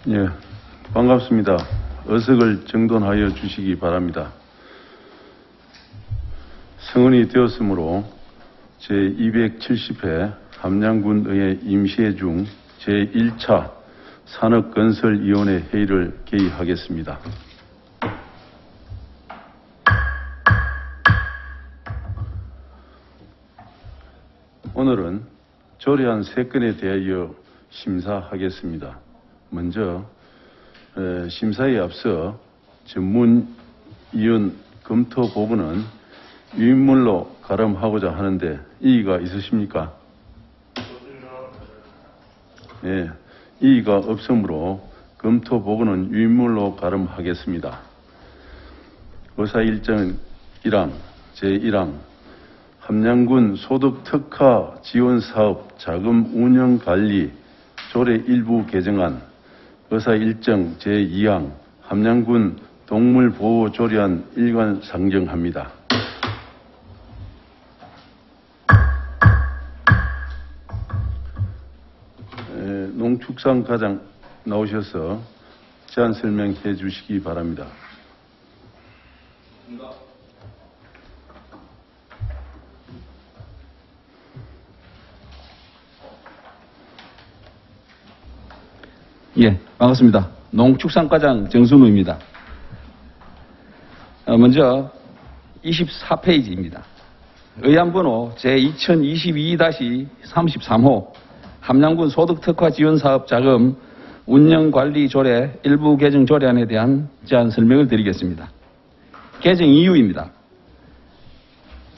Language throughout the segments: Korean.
예, 반갑습니다. 어석을 정돈하여 주시기 바랍니다. 성은이 되었으므로 제270회 함양군의회 임시회 중 제1차 산업건설위원회 회의를 개의하겠습니다. 오늘은 조례안 3건에 대하여 심사하겠습니다. 먼저 심사에 앞서 전문위원 검토 보고는 유인물로 가름하고자 하는데 이의가 있으십니까? 네, 이의가 없으므로 검토 보고는 유인물로 가름하겠습니다. 의사일정 1항 제1항 함양군 소득특화 지원사업 자금 운영관리 조례 일부 개정안 의사일정 제2항 함양군 동물보호조례안 일관 상정합니다. 농축산과장 나오셔서 제안 설명해 주시기 바랍니다. 예, 반갑습니다. 농축산과장 정순우입니다. 먼저 24페이지입니다. 의안번호 제2022-33호 함양군 소득특화 지원사업 자금 운영관리조례 일부 개정 조례안에 대한 제안 설명을 드리겠습니다. 개정 이유입니다.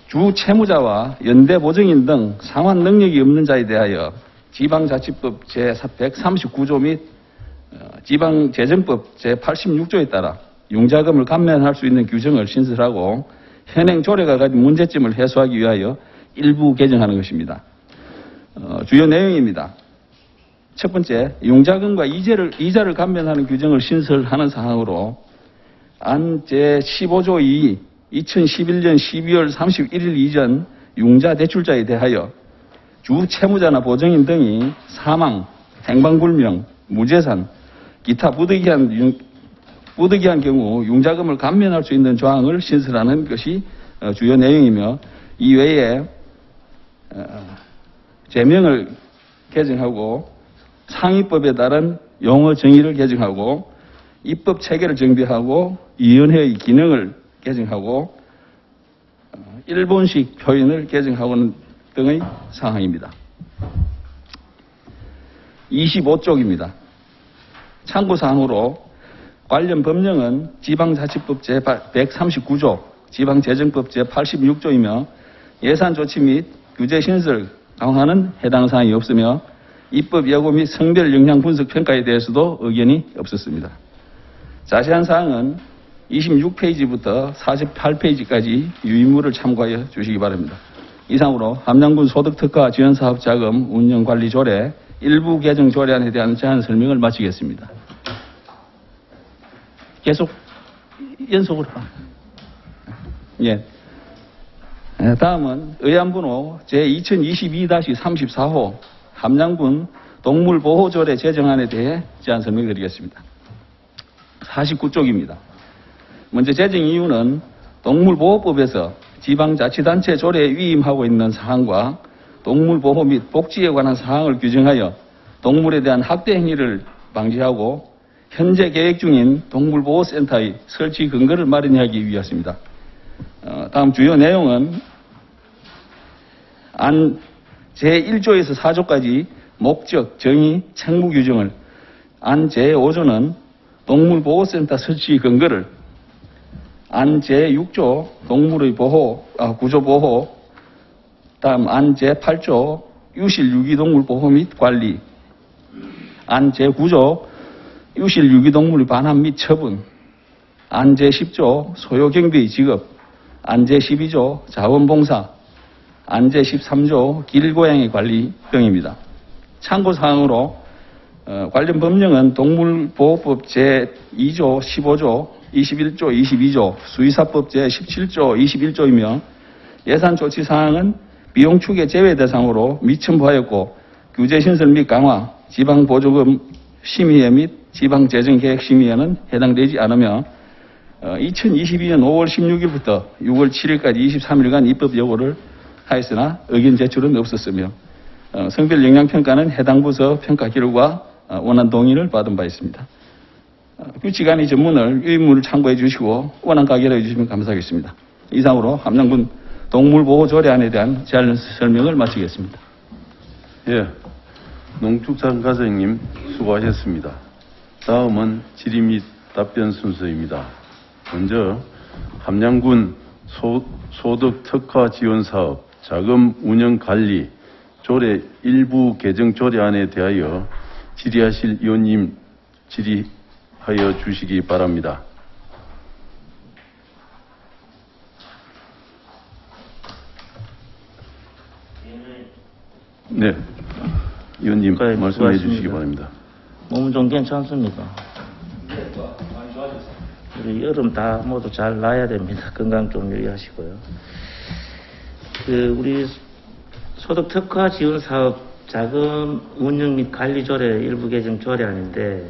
주 채무자와 연대보증인 등 상환 능력이 없는 자에 대하여 지방자치법 제139조 및 지방재정법 제86조에 따라 융자금을 감면할 수 있는 규정을 신설하고 현행 조례가 가진 문제점을 해소하기 위하여 일부 개정하는 것입니다. 주요 내용입니다. 첫 번째, 융자금과 이자를 감면하는 규정을 신설하는 사항으로 안 제15조 2 2011년 12월 31일 이전 융자 대출자에 대하여 주 채무자나 보증인 등이 사망, 행방불명, 무재산, 기타 부득이한 경우 융자금을 감면할 수 있는 조항을 신설하는 것이 주요 내용이며 이외에 제명을 개정하고 상위법에 따른 용어 정의를 개정하고 입법 체계를 정비하고 위원회의 기능을 개정하고 일본식 표현을 개정하고는 등의 사항입니다. 25쪽입니다. 참고사항으로 관련 법령은 지방자치법 제139조, 지방재정법 제86조이며 예산조치 및 규제신설 강화는 해당 사항이 없으며 입법 여부 및 성별 영향 분석 평가에 대해서도 의견이 없었습니다. 자세한 사항은 26페이지부터 48페이지까지 유인물을 참고하여 주시기 바랍니다. 이상으로 함양군 소득특화 지원사업자금 운영관리조례 일부 개정 조례안에 대한 제안 설명을 마치겠습니다. 계속 연속으로. 예. 다음은 의안번호 제2022-34호 함양군 동물보호조례 제정안에 대해 제안 설명드리겠습니다. 49쪽입니다. 먼저 제정 이유는 동물보호법에서 지방자치단체 조례에 위임하고 있는 사항과 동물보호 및 복지에 관한 사항을 규정하여 동물에 대한 학대 행위를 방지하고 현재 계획 중인 동물보호센터의 설치 근거를 마련하기 위해서입니다. 다음 주요 내용은 안 제1조에서 4조까지 목적, 정의, 책무 규정을 안 제5조는 동물보호센터 설치 근거를 안 제6조 동물의 보호, 구조보호 다음 안 제8조 유실 유기동물 보호 및 관리 안 제9조 유실 유기동물 반환 및 처분 안 제10조 소요경비의 지급 안 제12조 자원봉사 안 제13조 길고양이 관리 등입니다. 참고사항으로 관련 법령은 동물보호법 제2조 15조 21조 22조 수의사법 제17조 21조이며 예산조치사항은 비용축의 제외 대상으로 미첨부하였고 규제신설 및 강화, 지방보조금 심의회 및 지방재정계획심의에는 해당되지 않으며 2022년 5월 16일부터 6월 7일까지 23일간 입법 여부를 하였으나 의견 제출은 없었으며 성별 영향평가는 해당 부서 평가 기록과 원안 동의를 받은 바 있습니다. 규칙안의 전문을 유인물을 참고해 주시고 원안 가결해 주시면 감사하겠습니다. 이상으로 함양군 동물보호조례안에 대한 제안 설명을 마치겠습니다. 예, 농축산과장님 수고하셨습니다. 다음은 질의 및 답변 순서입니다. 먼저 함양군 소득 특화 지원 사업 자금 운영 관리 조례 일부 개정 조례안에 대하여 질의하실 의원님 질의하여 주시기 바랍니다. 네, 의원님 말씀해 주시기 바랍니다. 몸은 좀 괜찮습니까? 우리 여름 다 모두 잘 나야 됩니다. 건강 좀 유의하시고요. 우리 소득 특화 지원 사업 자금 운영 및 관리 조례 일부 개정 조례안인데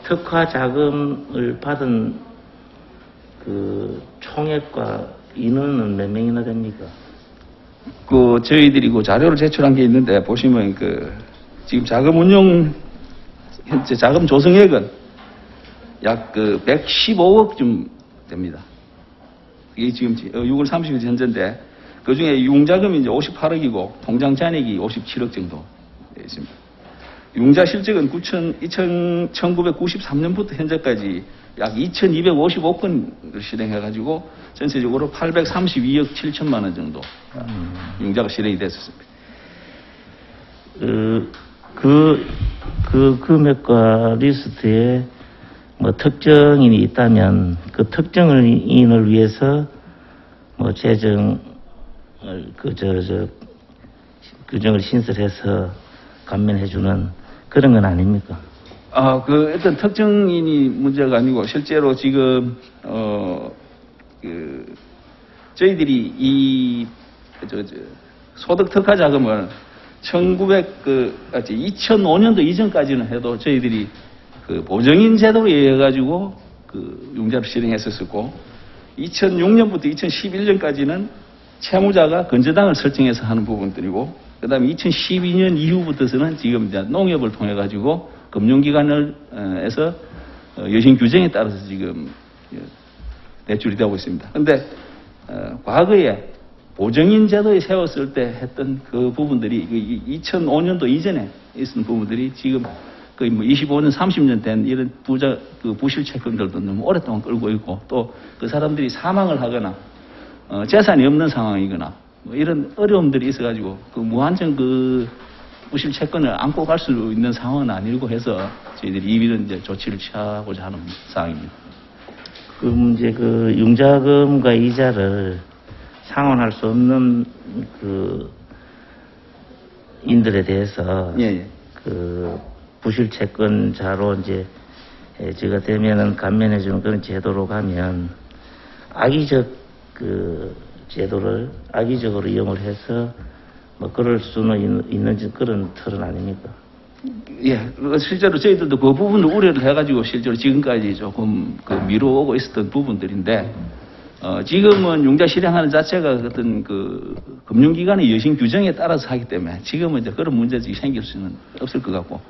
특화 자금을 받은 그 총액과 인원은 몇 명이나 됩니까? 저희들이 자료를 제출한 게 있는데 보시면 지금 자금 운용 현재 자금 조성액은 약 115억쯤 됩니다. 이게 지금 6월 30일 현재인데 그 중에 융자금이 이제 58억이고 통장 잔액이 57억 정도 되어 있습니다. 융자 실적은 1993년부터 현재까지 약 2,255건을 실행해가지고 전체적으로 832억 7천만 원 정도 융자가 실행이 됐었습니다. 그 금액과 리스트에 뭐 특정인이 있다면 그 특정인을 위해서 뭐 규정을 신설해서 감면해주는 그런 건 아닙니까? 어떤 특정인이 문제가 아니고 실제로 지금 저희들이 이 소득 특화 자금을 2005년도 이전까지는 해도 저희들이 보정인 제도로 의해 가지고 융자를 실행했었고 2006년부터 2011년까지는 채무자가 건저당을 설정해서 하는 부분들이고 그다음에 2012년 이후부터서는 지금 이제 농협을 통해 가지고 금융기관에서 여신 규정에 따라서 지금 대출이 되고 있습니다. 그런데 과거에 보정인 제도에 세웠을 때 했던 그 부분들이 2005년도 이전에 있었던 부분들이 지금 거의 25년, 30년 된 이런 부실 채권들도 너무 오랫동안 끌고 있고 또 그 사람들이 사망을 하거나 재산이 없는 상황이거나 이런 어려움들이 있어가지고 무한정 부실 채권을 안고 갈 수 있는 상황은 아니고 해서 저희들이 이런 이제 조치를 취하고자 하는 상황입니다. 이제 융자금과 이자를 상환할 수 없는 인들에 대해서 부실 채권자로 이제 제가 되면은 감면해주는 그런 제도로 가면 악의적 제도를 악의적으로 이용을 해서 뭐 그럴 수는 있는 그런 틀은 아닙니까? 예, 실제로 저희들도 그 부분을 우려를 해가지고 실제로 지금까지 조금 미뤄오고 있었던 부분들인데 지금은 융자 실행하는 자체가 어떤 금융기관의 여신 규정에 따라서 하기 때문에 지금은 이제 그런 문제들이 생길 수는 없을 것 같고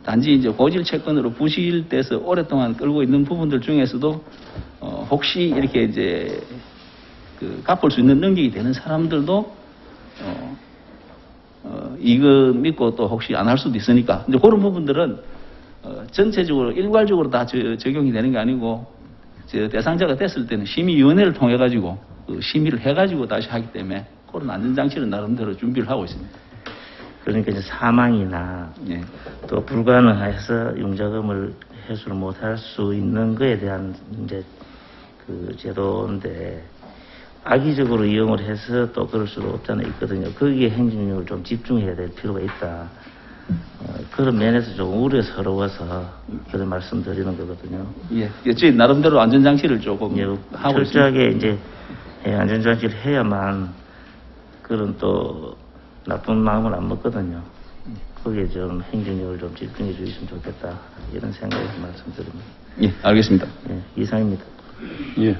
단지 이제 고질 채권으로 부실돼서 오랫동안 끌고 있는 부분들 중에서도 혹시 이렇게 이제 갚을 수 있는 능력이 되는 사람들도 이거 믿고 또 혹시 안 할 수도 있으니까 이제 그런 부분들은 전체적으로 일괄적으로 다 적용이 되는 게 아니고 대상자가 됐을 때는 심의위원회를 통해 가지고 심의를 해 가지고 다시 하기 때문에 그런 안전장치는 나름대로 준비를 하고 있습니다. 그러니까 이제 사망이나 또 불가능해서 융자금을 회수를 못할 수 있는 거에 대한 이제 제도인데 악의적으로 이용을 해서 또 그럴 수도 없잖아 있거든요. 거기에 행정력을 좀 집중해야 될 필요가 있다. 그런 면에서 좀 우려스러워서 그런 말씀드리는 거거든요. 예, 저희 나름대로 안전장치를 조금 하고 철저하게 이제 안전장치를 해야만 그런 또 나쁜 마음을 안 먹거든요. 거기에 좀 행정력을 좀 집중해 주셨으면 좋겠다 이런 생각에서 말씀드립니다. 예, 알겠습니다. 예, 이상입니다. 예,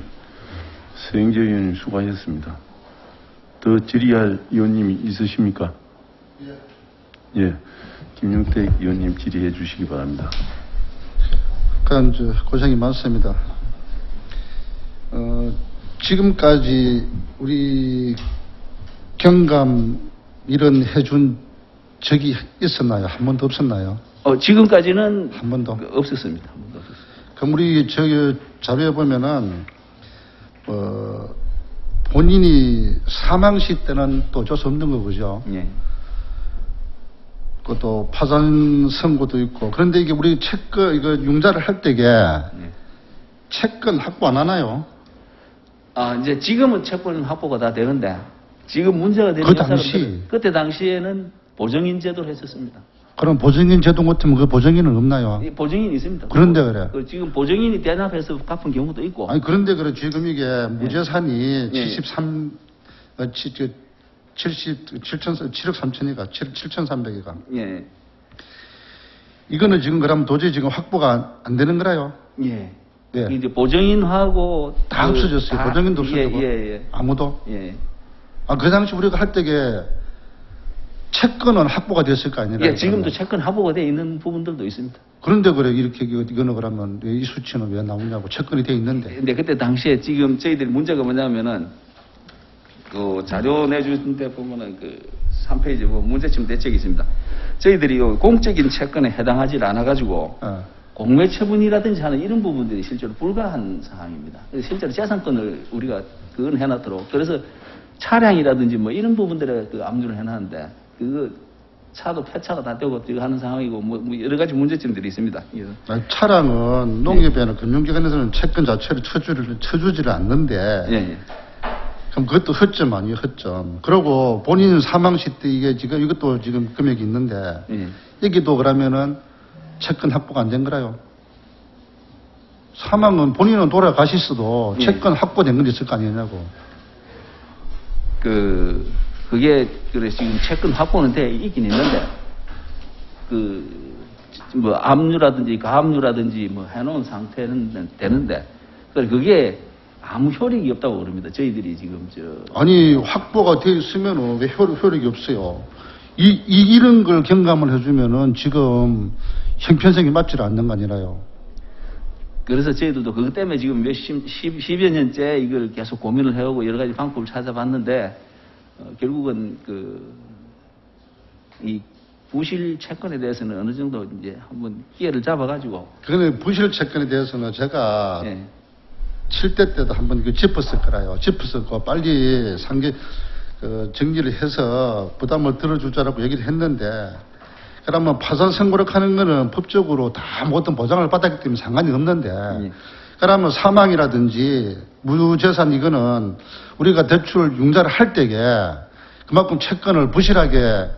서영재 의원님 수고하셨습니다. 더 질의할 의원님이 있으십니까? 예, 김용택 의원님 질의해 주시기 바랍니다. 고생이 많습니다. 지금까지 우리 경감 이런 해준 적이 있었나요? 한 번도 없었나요? 지금까지는 한 번도? 없었습니다. 한 번도 없었습니다. 그럼 우리 저기 자료에 보면은 본인이 사망시 때는 또 어쩔 수 없는 거죠. 예. 그것도 파산 선고도 있고. 그런데 이게 우리 채권 이거 융자를 할 때게 예. 채권 확보 안 하나요? 이제 지금은 채권 확보가 다 되는데 지금 문제가 되는 그 당시? 그때 당시에는 보정인 제도를 했었습니다. 그럼 보증인 제도 같으면 그 보증인은 없나요? 이 보정인이 있습니다. 그런데 그래. 지금 보정인이 대납해서 갚은 경우도 있고. 아니 그런데 그래 지금 이게 무재산이 예. 7억 3천이가 7,300이가. 예. 이거는 지금 그러면 도저히 지금 확보가 안 되는 거라요? 예. 예. 이제 보정인하고 다 없어졌어요. 보정인도 없어지고. 예. 아무도. 예. 그 당시 우리가 할 때게 채권은 확보가 됐을 거 아니에요? 예, 지금도 채권 확보가 되어 있는 부분들도 있습니다. 그런데 그래 이렇게 이거는 그러면 이 수치는 왜 나오냐고 채권이 돼 있는데. 근데 그때 당시에 지금 저희들이 문제가 뭐냐면은 그 자료 내주신 데 보면은 그 3페이지 문제점 대책이 있습니다. 저희들이 공적인 채권에 해당하지 않아가지고 공매 처분이라든지 하는 이런 부분들이 실제로 불가한 상황입니다. 그래서 실제로 재산권을 우리가 그건 해놨도록 그래서 차량이라든지 뭐 이런 부분들에 그 압류를 해놨는데 그거 차도 폐차가 다 되고 하는 상황이고 뭐 여러 가지 문제점들이 있습니다. 아니, 차량은 농협이나 금융기관에서는 채권 자체를 쳐주지를 않는데. 예. 그럼 그것도 허점 아니에요, 허점. 그리고 본인 사망시 때 이게 지금 이것도 지금 금액이 있는데 여기도 그러면은 채권 확보가 안 된 거라요. 사망은 본인은 돌아가셨어도 채권 확보된 건 있을 거 아니냐고. 그게 그래 지금 채권 확보는 돼 있긴 있는데 뭐 압류라든지 가압류라든지 뭐 해놓은 상태는 되는데 그게 아무 효력이 없다고 그럽니다. 저희들이 지금 아니 확보가 돼 있으면은 왜 효력이 없어요? 이런 걸 경감을 해주면은 지금 형편성이 맞지 않는 거 아니라요. 그래서 저희들도 그것 때문에 지금 10여 년째 이걸 계속 고민을 해오고 여러 가지 방법을 찾아봤는데 결국은 이 부실 채권에 대해서는 어느 정도 이제 한번 기회를 잡아가지고. 그거는 부실 채권에 대해서는 제가 7대 때도 한번 짚었을 거라요. 짚었었고 빨리 정리를 해서 부담을 들어줄 줄알고 얘기를 했는데 그러면 파산 선고를 하는 거는 법적으로 다 모든 보장을 받았기 때문에 상관이 없는데 그러면 사망이라든지 무재산 이거는 우리가 대출 융자를 할 때에 그만큼 채권을 부실하게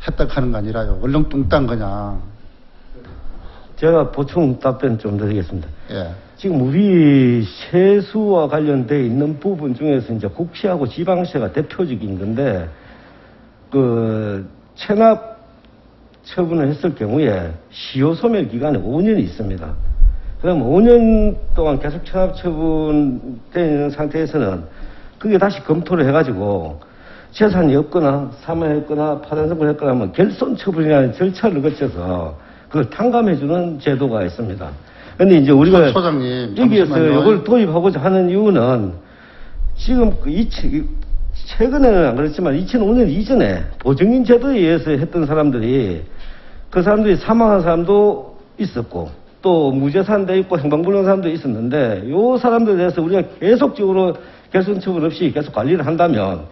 했다 하는 거 아니라요. 얼렁뚱땅 그냥. 제가 보충 답변 좀 드리겠습니다. 예. 지금 우리 세수와 관련돼 있는 부분 중에서 이제 국시하고 지방세가 대표적인 건데 체납 처분을 했을 경우에 시효 소멸 기간이 5년이 있습니다. 그럼 5년 동안 계속 체납 처분되는 상태에서는 그게 다시 검토를 해가지고 재산이 없거나 사망했거나 파산 선고를 했거나 하면 결손 처분이라는 절차를 거쳐서 그걸 탕감해주는 제도가 있습니다. 근데 이제 우리가 소장님, 여기에서 이걸 도입하고자 하는 이유는 지금 최근에는 안 그렇지만 2005년 이전에 보증인 제도에 의해서 했던 사람들이 그 사람들이 사망한 사람도 있었고 또 무재산돼 있고 행방불명 사람도 있었는데 요 사람들에 대해서 우리가 계속적으로 결손 처분 없이 계속 관리를 한다면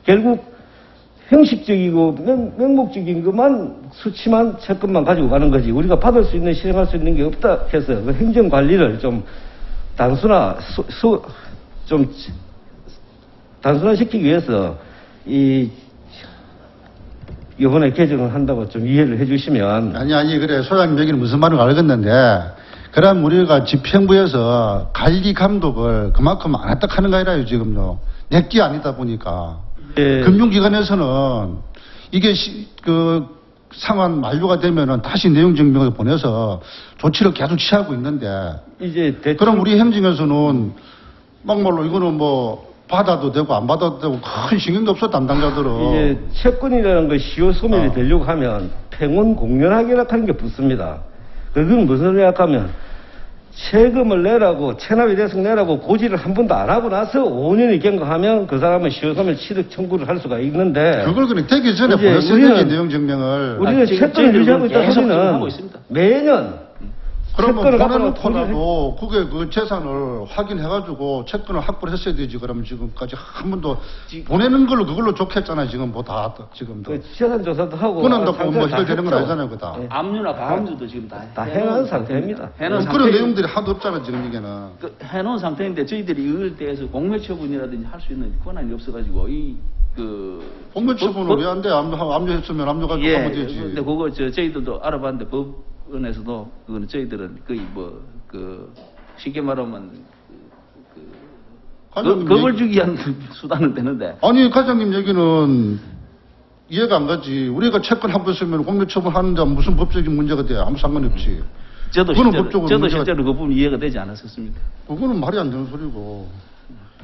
결국 형식적이고 명목적인 것만 수치만 채권만 가지고 가는 거지 우리가 받을 수 있는 실행할 수 있는 게 없다 해서 그 행정 관리를 좀 단순화시키기 위해서 이번에 개정을 한다고 좀 이해를 해주시면. 아니 그래 소장님 얘기는 무슨 말인지 알겠는데 그럼 우리가 집행부에서 관리 감독을 그만큼 안 했다 하는 거 아니라요 지금요. 내게 아니다 보니까. 금융기관에서는 이게 상환 만료가 되면은 다시 내용 증명을 보내서 조치를 계속 취하고 있는데 이제 대충 그럼 우리 행정에서는 막말로 이거는 뭐 받아도 되고 안 받아도 되고 큰 신경도 없어 담당자들은. 이제 채권이라는 거 시효 소멸이 되려고 하면 팽원 공연하기라 하는 게 붙습니다. 그건 무슨 소리냐 하면 세금을 내라고 체납이 돼서 내라고 고지를 한 번도 안 하고 나서 5년이 경과하면 그 사람은 시효 소멸 취득 청구를 할 수가 있는데 그걸 그냥 되기 전에 이제 보냈어야 우리는- 되지 내용 증명을. 우리는 지금 채권을 저희들은 유지하고 있다 계속 소리는 하고 있습니다. 매년 그러면 채권을 갖고 보내놓고라도 그게 그 재산을 확인해가지고 채권을 확보를 했어야 되지. 그러면 지금까지 한 번도 보내는 걸로 그걸로 좋겠잖아요. 지금 뭐 다 지금도. 그 재산 조사도 하고 끊는다고 뭐 상세를 다 해결되는 건 했죠. 아니잖아요, 그다. 예. 압류나 가압류도 지금 다 해놓은 상태입니다. 해놓은 그런 상태- 내용들이 하도 없잖아 지금 이게는. 해놓은 상태인데 저희들이 이걸 대해서 공매처분이라든지 할 수 있는 권한이 없어가지고 공매처분을 왜 안 돼? 압류했으면 압류 가지고 하면 되지. 근데 그거 저희들도 알아봤는데 법원에서도 그거는 저희들은 거의 쉽게 말하면 과장님 겁을 얘기- 주기 위한 수단은 되는데 아니 과장님 얘기는 이해가 안 가지. 우리가 채권 확보했으면 공매처분 하는데 무슨 법적인 문제가 돼? 아무 상관이 없지. 저도 그거는 실제로 법적으로 문제가- 실제로 그 부분 이해가 되지 않았었습니다. 그거는 말이 안 되는 소리고.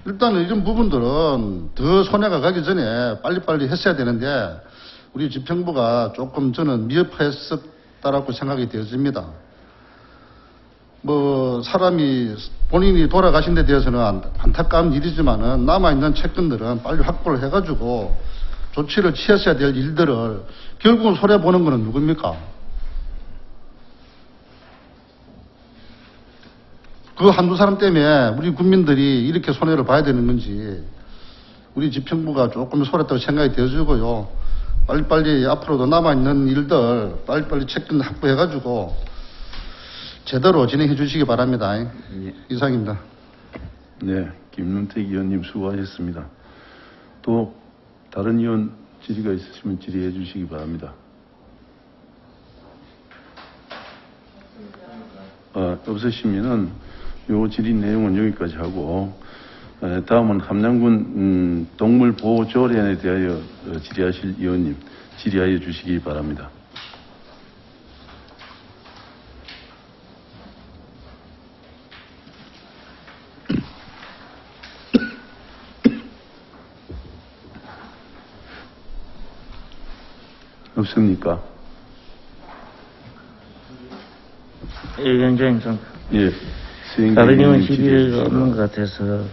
일단은 이런 부분들은 더 손해가 가기 전에 빨리빨리 했어야 되는데 우리 집행부가 조금 저는 미흡했었다라고 생각이 되어집니다. 뭐 사람이 본인이 돌아가신 데 대해서는 안타까운 일이지만은 남아있는 채권들은 빨리 확보를 해가지고 조치를 취했어야 될 일들을 결국은 손해보는 거는 누굽니까? 그 한두 사람 때문에 우리 국민들이 이렇게 손해를 봐야 되는 건지 우리 집행부가 조금 소홀했다고 생각이 되어지고요. 빨리빨리 앞으로도 남아있는 일들 빨리빨리 채권 확보해가지고 제대로 진행해 주시기 바랍니다. 이상입니다. 네, 김문택 의원님 수고하셨습니다. 또 다른 의원 질의가 있으시면 질의해 주시기 바랍니다. 없으시면은 요 질의 내용은 여기까지 하고 다음은 함양군 동물보호조례안에 대하여 질의하실 의원님 질의하여 주시기 바랍니다. 없습니까? 위원장님 좀 예. 다른 의원 질의해 질의가 주십시오. 없는 것 같아서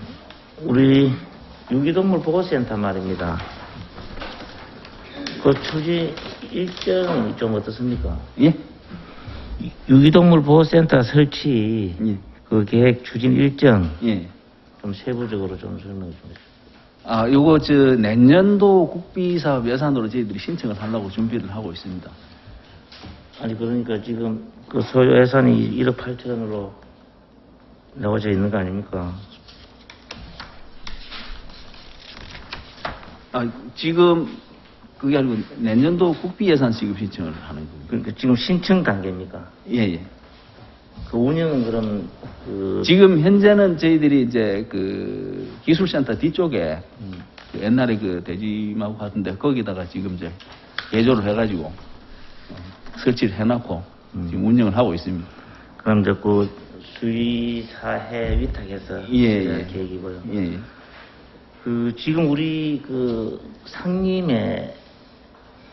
우리 유기동물 보호센터 말입니다. 그 추진 일정이 좀 어떻습니까? 예? 유기동물 보호센터 설치 예. 그 계획 추진 일정 예. 좀 세부적으로 좀 설명해 주세요. 요거 내년도 국비사업 예산으로 저희들이 신청을 하려고 준비를 하고 있습니다. 아니 그러니까 지금 그 소요 예산이 1억 8천으로 나와져 있는 거 아닙니까? 지금 그게 아니고 내년도 국비 예산 지급 신청을 하는 겁니다. 그러니까 지금 신청 단계입니까? 예, 예. 그 운영은 그럼 그 지금 현재는 저희들이 이제 그 기술센터 뒤쪽에 그 옛날에 그 대지마구 같은데 거기다가 지금 이제 개조를 해가지고 설치를 해놨고 지금 운영을 하고 있습니다. 그럼 이제 그 수의사회 위탁해서 예, 이제 예. 계획이고요. 예, 예. 그 지금 우리 그 상림에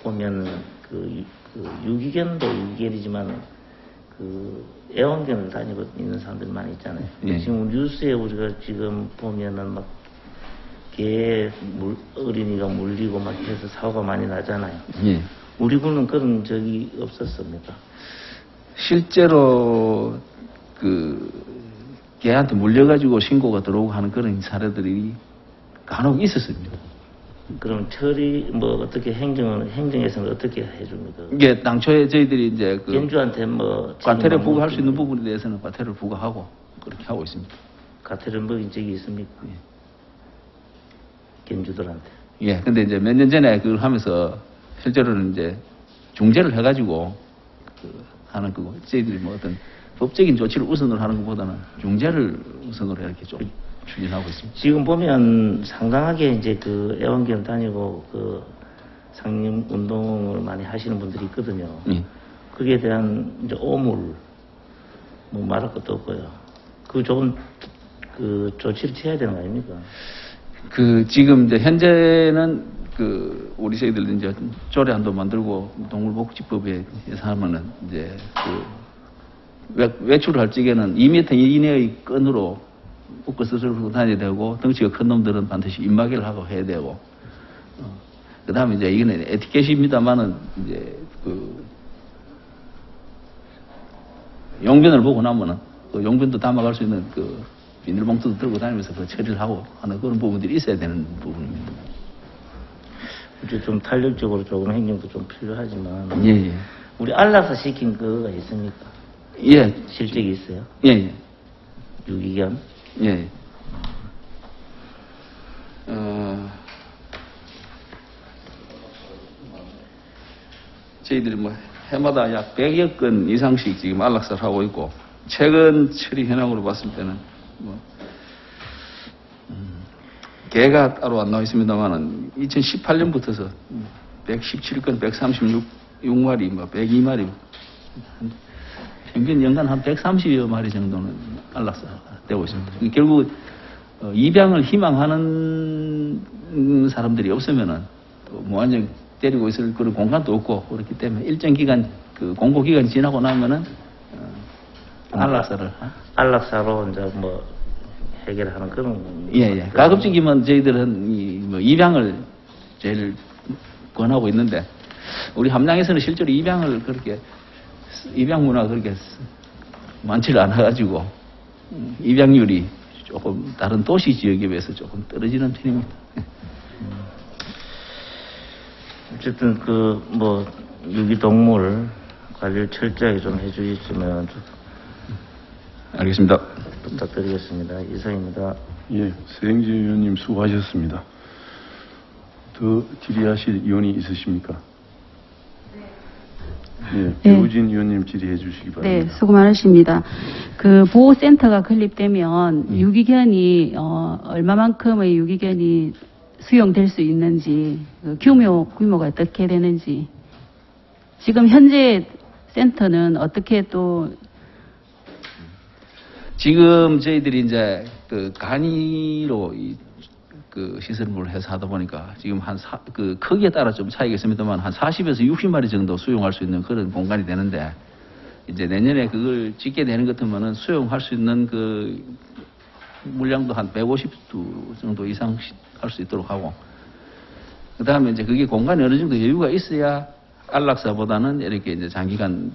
보면 그 유기견도 유기견이지만 그 애완견을 다니고 있는 사람들 많이 있잖아요. 예. 지금 뉴스에 우리가 지금 보면은 막 개 어린이가 물리고 막 해서 사고가 많이 나잖아요. 예. 우리 군은 그런 적이 없었습니까? 실제로 그 개한테 물려가지고 신고가 들어오고 하는 그런 사례들이 간혹 있었습니다. 그럼 처리 뭐 어떻게 행정에서는 어떻게 해줍니까? 이게 당초에 저희들이 이제 그 견주한테 뭐 과태료 책임을 부과할 수 있는 묻습니까? 부분에 대해서는 과태료를 부과하고 그렇게 하고 있습니다. 과태료 먹인 적이 있습니까? 견주들한테. 예. 근데 이제 몇 년 전에 그걸 하면서 실제로는 이제 중재를 해가지고 하는 거고 저희들이 뭐 어떤 법적인 조치를 우선으로 하는 것보다는 중재를 우선으로 이렇게 좀 추진하고 있습니다. 지금 보면 상당하게 이제 그 애완견 다니고 그 상림 운동을 많이 하시는 분들이 있거든요. 거기에 대한 이제 오물, 뭐 말할 것도 없고요. 그 좋은 그 조치를 취해야 되는 거 아닙니까? 지금 이제 현재는 우리 저희들 이제 조례안도 만들고 동물복지법에 예산하면은 이제 외출을 할 적에는 2m 이내의 끈으로 묶어 스스로 다녀야 되고, 덩치가 큰 놈들은 반드시 입마개를 하고 해야 되고, 그 다음에 이제 이거는 에티켓입니다만은 이제 용변을 보고 나면은 용변도 담아갈 수 있는 비닐봉투도 들고 다니면서 처리를 하고 하는 그런 부분들이 있어야 되는 부분입니다. 이제 좀 탄력적으로 조금 행정도 좀 필요하지만. 예. 우리 안락사 시킨 거가 있습니까? 예. 실적이 있어요? 예. 유기견? 예. 저희들이 해마다 약 100여 건 이상씩 지금 안락사를 하고 있고, 최근 처리 현황으로 봤을 때는 개가 따로 안 나와 있습니다만은 2018년부터서 117건, 136마리, 102마리, 평균 연간 한 130여 마리 정도는 안락사가 되고 있습니다. 결국 입양을 희망하는 사람들이 없으면은 무한정 데리고 있을 그런 공간도 없고, 그렇기 때문에 일정 기간 공고 기간이 지나고 나면은 안락사로 이제 뭐 해결하는 그런. 예. 가급적이면 저희들은 입양을 제일 권하고 있는데, 우리 함양에서는 실제로 입양 문화가 그렇게 많지를 않아가지고 입양률이 조금 다른 도시 지역에 비해서 조금 떨어지는 편입니다. 어쨌든 유기동물 관리를 철저하게 좀 해주시면 알겠습니다. 부탁드리겠습니다. 이상입니다. 예, 서영진 의원님 수고하셨습니다. 더 질의하실 의원이 있으십니까? 네. 배우진 의원님 질의해 주시기 바랍니다. 네, 수고 많으십니다. 보호센터가 건립되면 유기견이 얼마만큼의 유기견이 수용될 수 있는지, 규모가 어떻게 되는지, 지금 현재 센터는 어떻게 또 지금 저희들이 이제 간이로 시설물을 해서 하다 보니까 지금 크기에 따라 좀 차이가 있습니다만 한 40에서 60마리 정도 수용할 수 있는 그런 공간이 되는데, 이제 내년에 그걸 짓게 되는 것 같으면은 수용할 수 있는 물량도 한 150두 정도 이상 할 수 있도록 하고, 그 다음에 이제 그게 공간이 어느 정도 여유가 있어야 안락사보다는 이렇게 이제 장기간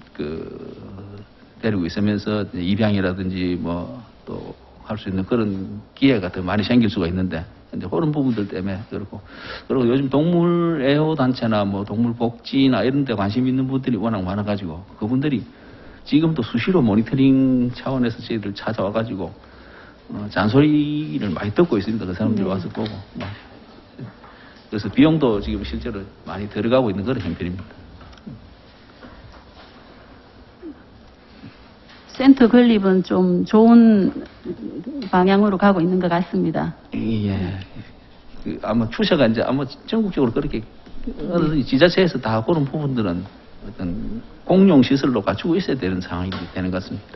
데리고 있으면서 입양이라든지 또 할 수 있는 그런 기회가 더 많이 생길 수가 있는데, 이제 그런 부분들 때문에 그렇고, 그리고 요즘 동물 애호 단체나 동물 복지나 이런 데 관심 있는 분들이 워낙 많아가지고, 그분들이 지금도 수시로 모니터링 차원에서 저희들 찾아와가지고 잔소리를 많이 듣고 있습니다. 그 사람들이 와서 보고. 그래서 비용도 지금 실제로 많이 들어가고 있는 그런 형편입니다. 센터 건립은 좀 좋은 방향으로 가고 있는 것 같습니다. 예. 아마 추세가 이제 전국적으로 그렇게 어느 지자체에서 다 그런 부분들은 어떤 공용 시설로 갖추고 있어야 되는 상황이 되는 것 같습니다.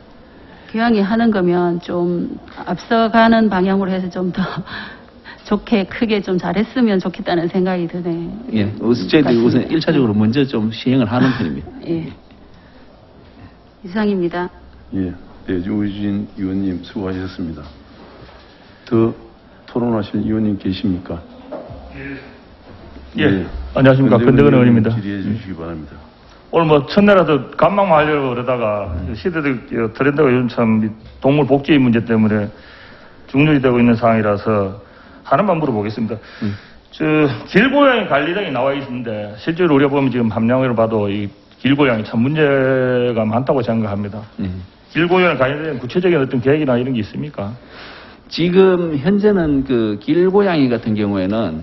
기왕에 하는 거면 좀 앞서가는 방향으로 해서 좀 더 좋게 크게 좀 잘했으면 좋겠다는 생각이 드네. 예. 저희들이 우선 1차적으로 먼저 좀 시행을 하는 편입니다. 예. 이상입니다. 예, 배우진 의원님 수고하셨습니다. 더 토론하실 의원님 계십니까? 예. 안녕하십니까. 권대건 의원입니다. 질의해 주시기 바랍니다. 오늘 첫날라도 간망만 하려고 그러다가 시대적 트렌드가 요즘 참 동물 복지 문제 때문에 중립이 되고 있는 상황이라서 하나만 물어보겠습니다. 길고양이 관리장이 나와 있는데 실제로 우리가 보면 지금 함양을 봐도 이 길고양이 참 문제가 많다고 생각합니다. 길고양이 관리된 구체적인 어떤 계획이나 이런 게 있습니까? 지금 현재는 길고양이 같은 경우에는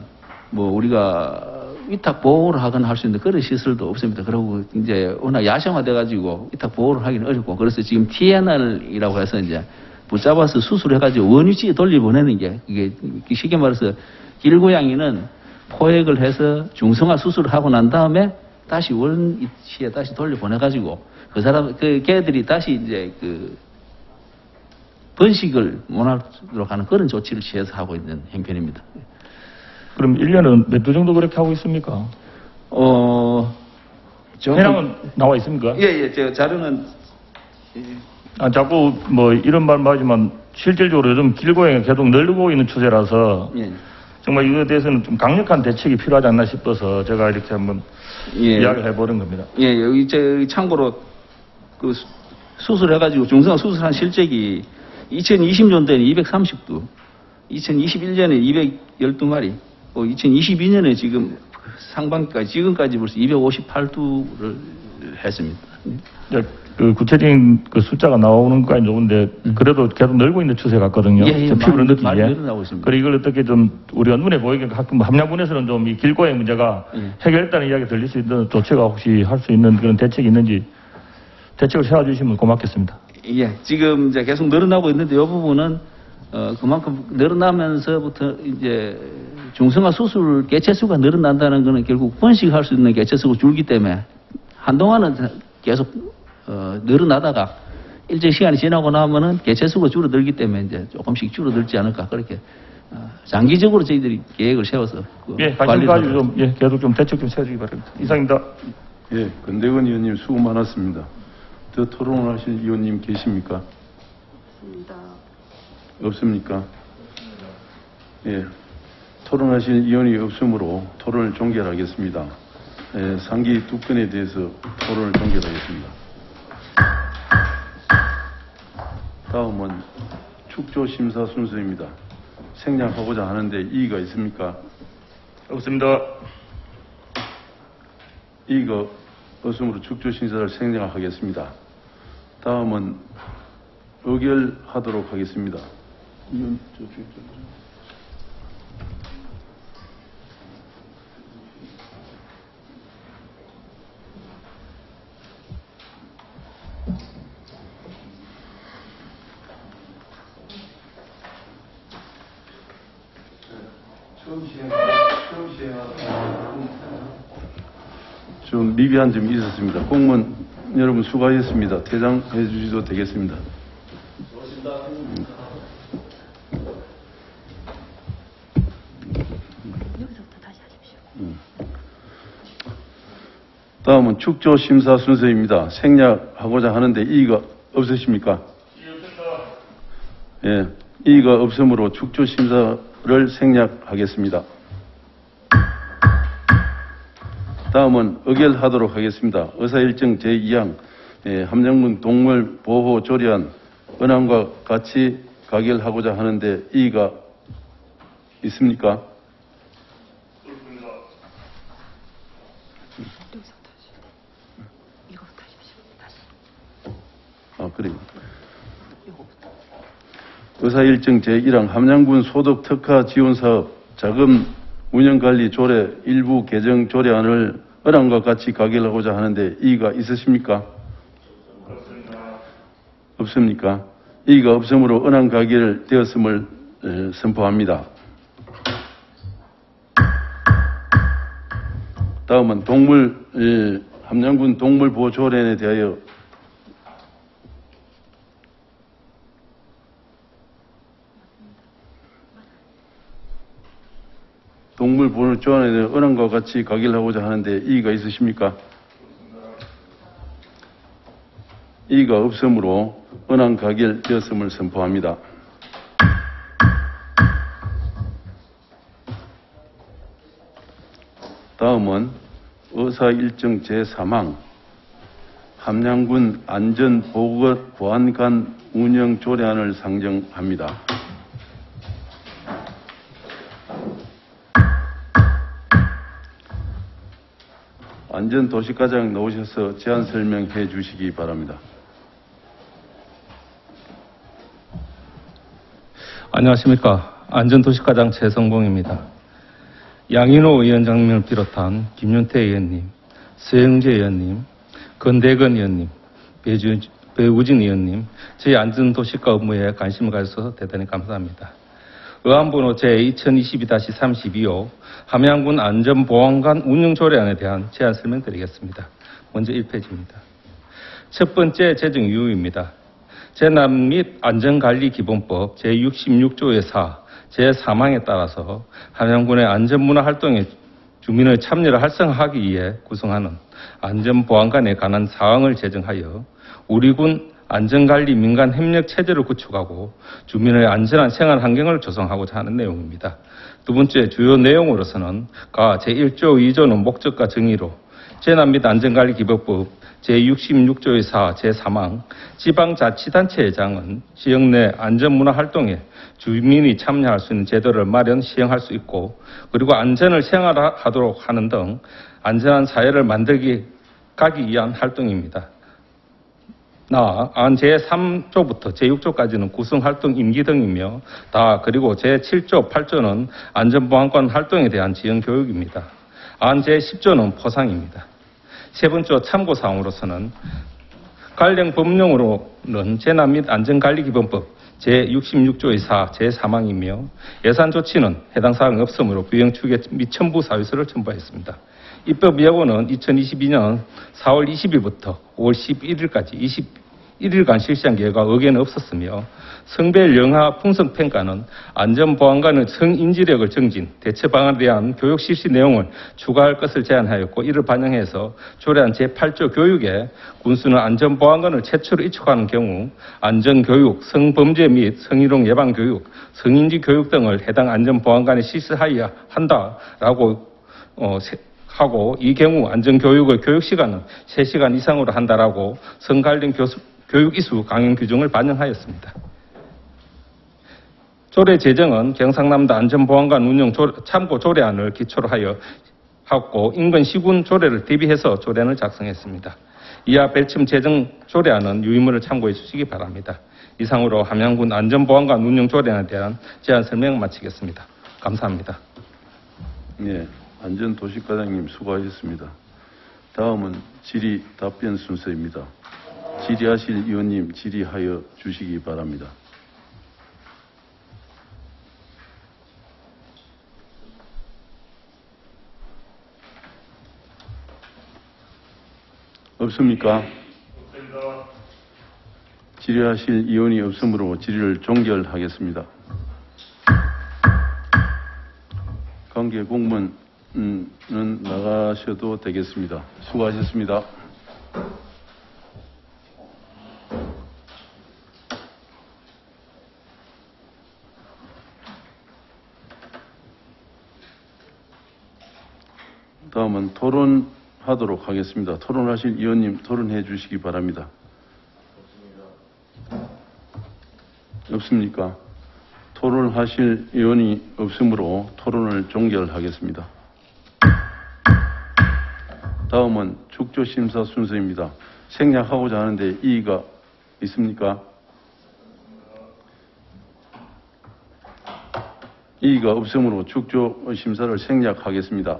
우리가 위탁 보호를 하거나 할 수 있는 그런 시설도 없습니다. 그리고 이제 워낙 야생화돼가지고 위탁 보호를 하기는 어렵고, 그래서 지금 TNR이라고 해서 이제 붙잡아서 수술해가지고 원위치에 돌려보내는 게, 이게 쉽게 말해서 길고양이는 포획을 해서 중성화 수술을 하고 난 다음에 다시 원위치에 다시 돌려보내가지고 그 사람, 그 걔들이 다시 이제 그 번식을 원활로 가는 그런 조치를 취해서 하고 있는 형편입니다. 그럼 1년은 몇 두 정도 그렇게 하고 있습니까? 해량은 나와 있습니까? 예, 제 자료는. 자꾸 뭐 이런 말만 하지만 실질적으로 요즘 길고양이가 계속 늘고 있는 추세라서 예. 정말 이거에 대해서는 좀 강력한 대책이 필요하지 않나 싶어서 제가 이렇게 한번 이야기를 해보는 겁니다. 예, 여기 참고로 그 수술해가지고 중성화 수술한 실적이 2020년도에는 230두, 2021년에 212마리, 2022년에 지금 상반기까지 지금까지 벌써 258두를 했습니다. 그 구체적인 그 숫자가 나오는 것까지 좋은데 그래도 계속 늘고 있는 추세 같거든요. 예, 피부로 느끼기에. 많이 늘어나고 있습니다. 그리고 이걸 어떻게 좀 우리가 눈에 보이게 가끔 함량군에서는 좀 이 길고양이 문제가 해결했다는 이야기 들릴 수 있는 조치가 혹시 할 수 있는 그런 대책이 있는지 대책을 세워주시면 고맙겠습니다. 예, 지금 이제 계속 늘어나고 있는데 이 부분은 그만큼 늘어나면서부터 이제 중성화 수술 개체수가 늘어난다는 것은 결국 번식할 수 있는 개체수가 줄기 때문에 한동안은 계속 늘어나다가 일정 시간이 지나고 나면은 개체수가 줄어들기 때문에 이제 조금씩 줄어들지 않을까 그렇게 장기적으로 저희들이 계획을 세워서 관심 가지고 좀 계속 좀 대책 좀 세워주기 바랍니다. 이상입니다. 예, 권대건 의원님 수고 많았습니다. 더 토론하실 의원님 계십니까? 없습니까? 예, 토론하실 의원이 없으므로 토론을 종결하겠습니다. 예, 상기 두 건에 대해서 토론을 종결하겠습니다. 다음은 축조 심사 순서입니다. 생략하고자 하는데 이의가 있습니까? 없습니다. 이의가 없으므로 축조 심사를 생략하겠습니다. 다음은 의결하도록 하겠습니다. 좀 미비한 점이 있었습니다. 공무원 여러분 수고하셨습니다. 퇴장해 주셔도 되겠습니다. 여기서부터 다시 하십시오. 다음은 축조 심사 순서입니다. 생략하고자 하는데 이의가 없으십니까? 예, 이의가 없으므로 축조 심사를 생략하겠습니다. 다음은 의결하도록 하겠습니다. 의사일정 제2항 함정군 동물보호조례안 은항과 같이 가결하고자 하는데 이의가 있습니까? 그래요. 의사일정 제1항 함양군 소득특화 지원사업 자금 운영관리 조례 일부 개정 조례안을 은항과 같이 가결하고자 하는데 이의가 있으십니까? 없습니까? 이의가 없으므로 은항 가결되었음을 선포합니다. 다음은 함양군 동물보호조례안에 대하여 동물보호조례안에 대해 은항과 같이 가결하고자 하는데 이의가 있으십니까? 이의가 없으므로 은항 가결되었음을 선포합니다. 다음은 의사일정 제3항 함양군 안전보건보안관 운영조례안을 상정합니다. 안전도시과장 나오셔서 제안 설명해 주시기 바랍니다. 안녕하십니까. 안전도시과장 최성봉입니다. 양인호 위원장님을 비롯한 김윤태 의원님, 서영재 의원님, 권대건 의원님, 배우진 의원님, 저희 안전도시과 업무에 관심을 가져서 대단히 감사합니다. 의안번호 제2022-32호 함양군 안전보안관 운영조례안에 대한 제안 설명드리겠습니다. 먼저 1페이지입니다. 첫 번째 제정 이유입니다. 재난 및 안전관리기본법 제66조의 4, 제4항에 따라서 함양군의 안전문화 활동에 주민의 참여를 활성화하기 위해 구성하는 안전보안관에 관한 사항을 제정하여 우리 군 안전관리 민간 협력 체제를 구축하고 주민의 안전한 생활 환경을 조성하고자 하는 내용입니다. 두 번째 주요 내용으로서는 가 제1조 2조는 목적과 정의로 재난 및 안전관리기본법 제66조의 4, 제3항 지방자치단체장은 지역 내 안전문화 활동에 주민이 참여할 수 있는 제도를 마련, 시행할 수 있고 그리고 안전을 생활하도록 하는 등 안전한 사회를 가기 위한 활동입니다. 안 제3조부터 제6조까지는 구성활동 임기 등이며 그리고 제7조, 8조는 안전보안관 활동에 대한 지원 교육입니다. 안 제10조는 포상입니다. 세 번째 참고사항으로서는 관련 법령으로는 재난 및 안전관리기본법 제66조의 4, 제3항이며 예산 조치는 해당 사항이 없으므로 부영 추계 및 첨부 사유서를 첨부하였습니다. 입법 예고는 2022년 4월 20일부터 5월 11일까지 21일간 실시한 결과 의견은 없었으며 성별 영하 풍성 평가는 안전보안관의 성인지력을 증진, 대처 방안에 대한 교육 실시 내용을 추가할 것을 제안하였고 이를 반영해서 조례안 제8조 교육에 군수는 안전보안관을 최초로 이축하는 경우 안전교육, 성범죄 및 성희롱 예방교육, 성인지 교육 등을 해당 안전보안관에 실시하여야 한다라고 하고 이 경우 안전교육의 교육시간은 3시간 이상으로 한다라고 성 관련 교육 이수 강행 규정을 반영하였습니다. 조례 제정은 경상남도 안전보안관 운영 참고 조례안을 기초로 하였고 인근 시군 조례를 대비해서 조례안을 작성했습니다. 이하 별첨 제정 조례안은 유의문을 참고해 주시기 바랍니다. 이상으로 함양군 안전보안관 운영 조례안에 대한 제안 설명 마치겠습니다. 감사합니다. 네, 안전도시과장님 수고하셨습니다. 다음은 질의 답변 순서입니다. 질의하실 의원님 질의하여 주시기 바랍니다. 없습니까? 질의하실 의원이 없으므로 질의를 종결하겠습니다. 관계 공무원은 나가셔도 되겠습니다. 수고하셨습니다. 다음은 토론하도록 하겠습니다. 토론하실 의원님 토론해 주시기 바랍니다. 없습니까? 토론하실 의원이 없으므로 토론을 종결하겠습니다. 다음은 축조심사 순서입니다. 생략하고자 하는데 이의가 있습니까? 이의가 없으므로 축조심사를 생략하겠습니다.